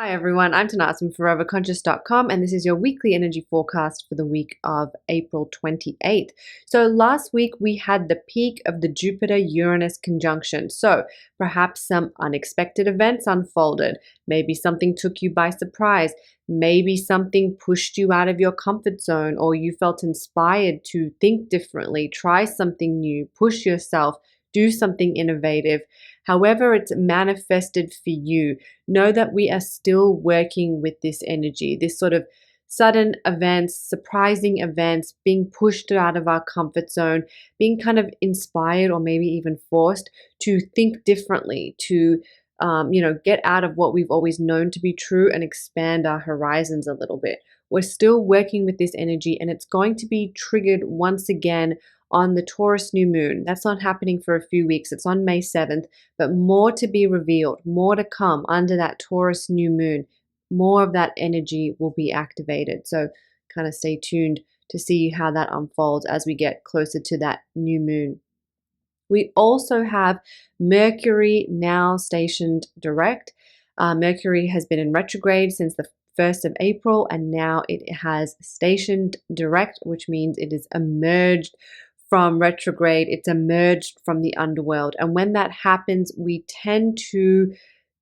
Hi everyone, I'm Tanaaz from foreverconscious.com and this is your weekly energy forecast for the week of April 28th. So last week we had the peak of the Jupiter-Uranus conjunction. So perhaps some unexpected events unfolded. Maybe something took you by surprise. Maybe something pushed you out of your comfort zone, or you felt inspired to think differently, try something new, push yourself, do something innovative. However it's manifested for you, know that we are still working with this energy, this sort of sudden events, surprising events, being pushed out of our comfort zone, being kind of inspired or maybe even forced to think differently, to get out of what we've always known to be true and expand our horizons a little bit. We're still working with this energy and it's going to be triggered once again on the Taurus New Moon. That's not happening for a few weeks. It's on May 7th, but more to be revealed, more to come under that Taurus New Moon. More of that energy will be activated. So kind of stay tuned to see how that unfolds as we get closer to that new moon. We also have Mercury now stationed direct. Mercury has been in retrograde since the 1st of April, and now it has stationed direct, which means it is emerged from retrograde. It's emerged from the underworld. And when that happens, we tend to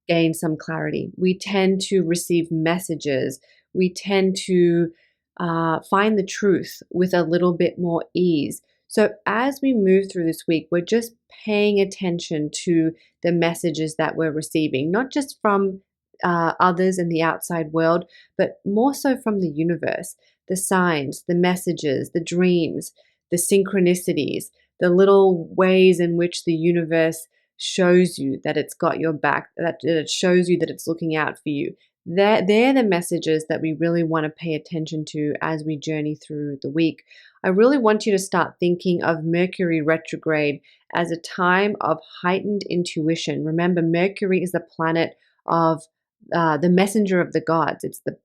gain some clarity. We tend to receive messages. We tend to find the truth with a little bit more ease. So as we move through this week, we're just paying attention to the messages that we're receiving, not just from others in the outside world, but more so from the universe, the signs, the messages, the dreams, the synchronicities, the little ways in which the universe shows you that it's got your back, that it shows you that it's looking out for you. They're the messages that we really want to pay attention to as we journey through the week. I really want you to start thinking of Mercury retrograde as a time of heightened intuition. Remember, Mercury is the planet of the messenger of the gods. It's the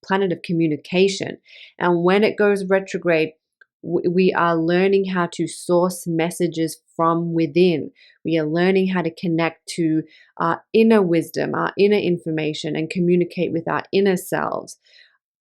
planet of communication. And when it goes retrograde, we are learning how to source messages from within. We are learning how to connect to our inner wisdom, our inner information, and communicate with our inner selves.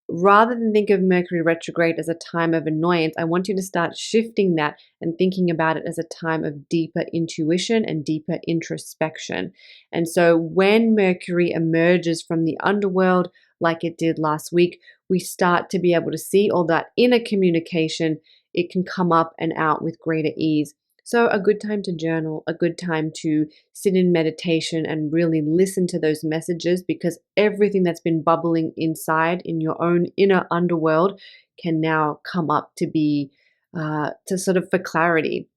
Rather than think of Mercury retrograde as a time of annoyance, I want you to start shifting that and thinking about it as a time of deeper intuition and deeper introspection. And so when Mercury emerges from the underworld, like it did last week, we start to be able to see all that inner communication. It can come up and out with greater ease. So a good time to journal, a good time to sit in meditation and really listen to those messages, because everything that's been bubbling inside in your own inner underworld can now come up to be, to sort of for clarity.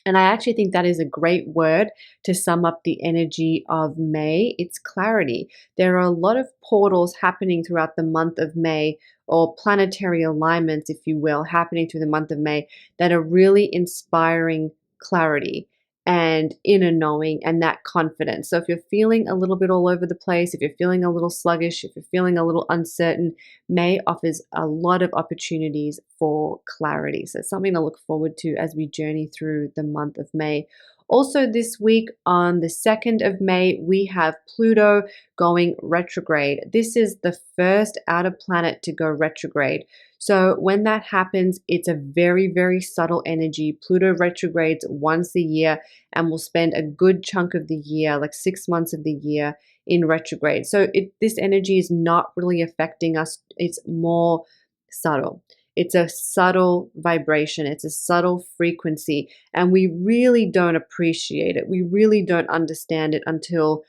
And I actually think that is a great word to sum up the energy of May. It's clarity. There are a lot of portals happening throughout the month of May, or planetary alignments, if you will, happening through the month of May that are really inspiring clarity and inner knowing and that confidence. So if you're feeling a little bit all over the place, if you're feeling a little sluggish, if you're feeling a little uncertain, May offers a lot of opportunities for clarity. So it's something to look forward to as we journey through the month of May. Also this week on the 2nd of May, we have Pluto going retrograde. This is the first outer planet to go retrograde. So when that happens, it's a very, very subtle energy. Pluto retrogrades once a year and will spend a good chunk of the year, like 6 months of the year, in retrograde. So this energy is not really affecting us. It's more subtle. It's a subtle vibration. It's a subtle frequency. And we really don't appreciate it. We really don't understand it until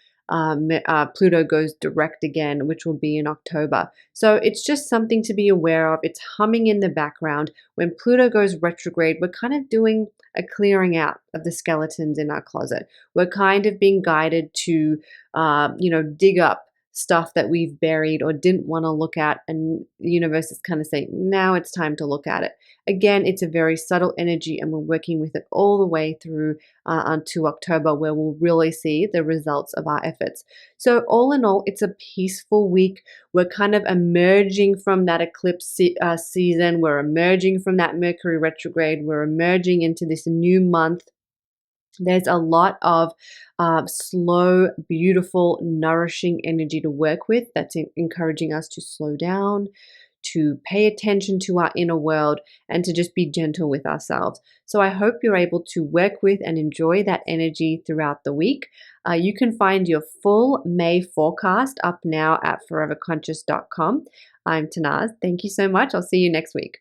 Pluto goes direct again, which will be in October. So it's just something to be aware of. It's humming in the background. When Pluto goes retrograde, we're kind of doing a clearing out of the skeletons in our closet. We're kind of being guided to, dig up stuff that we've buried or didn't want to look at, and the universe is kind of saying, now it's time to look at it. Again, it's a very subtle energy and we're working with it all the way through unto October, where we'll really see the results of our efforts. So all in all, it's a peaceful week. We're kind of emerging from that eclipse season. We're emerging from that Mercury retrograde. We're emerging into this new month. There's a lot of slow, beautiful, nourishing energy to work with that's encouraging us to slow down, to pay attention to our inner world, and to just be gentle with ourselves. So I hope you're able to work with and enjoy that energy throughout the week. You can find your full May forecast up now at foreverconscious.com. I'm Tanaaz. Thank you so much. I'll see you next week.